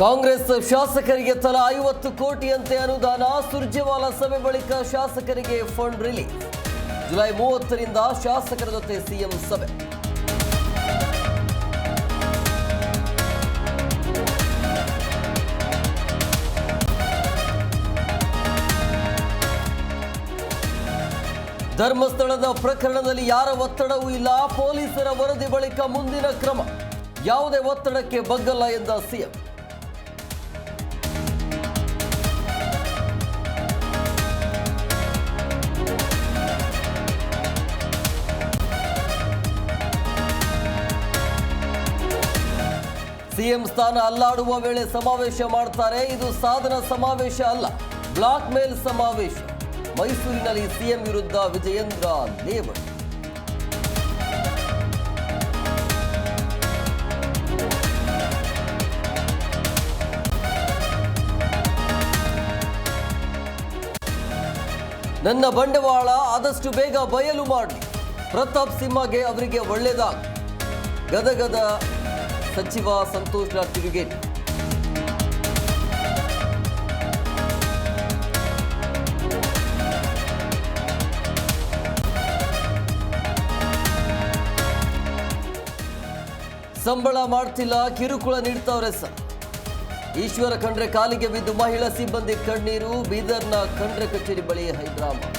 ಕಾಂಗ್ರೆಸ್ ಶಾಸಕರಿಗೆ ತಲಾ 50 ಕೋಟಿಯಂತೆ ಅನುದಾನ. ಸುರ್ಜೇವಾಲಾ ಸಭೆ ಬಳಿಕ ಶಾಸಕರಿಗೆ ಫಂಡ್ ರಿಲೀಸ್. ಜುಲೈ 30ರಿಂದ ಶಾಸಕರ ಜೊತೆ ಸಿಎಂ ಸಭೆ. ಧರ್ಮಸ್ಥಳದ ಪ್ರಕರಣದಲ್ಲಿ ಯಾರ ಒತ್ತಡವೂ ಇಲ್ಲ. ಪೊಲೀಸರ ವರದಿ ಬಳಿಕ ಮುಂದಿನ ಕ್ರಮ. ಯಾವುದೇ ಒತ್ತಡಕ್ಕೆ ಬಗ್ಗಲ್ಲ ಎಂದ ಸಿಎಂ. ಸಿಎಂ ಸ್ಥಾನ ಅಲ್ಲಾಡುವ ವೇಳೆ ಸಮಾವೇಶ ಮಾಡ್ತಾರೆ. ಇದು ಸಾಧನ ಸಮಾವೇಶ ಅಲ್ಲ, ಬ್ಲಾಕ್ ಮೇಲ್ ಸಮಾವೇಶ. ಮೈಸೂರಿನಲ್ಲಿ ಸಿಎಂ ವಿರುದ್ಧ ವಿಜಯೇಂದ್ರ ಲೇವಡಿ. ನನ್ನ ಬಂಡವಾಳ ಆದಷ್ಟು ಬೇಗ ಬಯಲು ಮಾಡಿ. ಪ್ರತಾಪ್ ಸಿಂಹಗೆ ಅವರಿಗೆ ಒಳ್ಳೆಯದಾಗ. ಗದಗದ ಸಚಿವ ಸಂತೋಷ್ ಲಾಡ್ ತಿರುಗೇಟು. ಸಂಬಳ ಮಾಡ್ತಿಲ್ಲ, ಕಿರುಕುಳ ನೀಡ್ತಾವ್ರೆ ಸರ್. ಈಶ್ವರ ಖಂಡ್ರೆ ಕಾಲಿಗೆ ಬಿದ್ದು ಮಹಿಳಾ ಸಿಬ್ಬಂದಿ ಕಣ್ಣೀರು. ಬೀದರ್ನ ಖಂಡ್ರೆ ಕಚೇರಿ ಬಳಿ ಹೈಡ್ರಾಮಾ.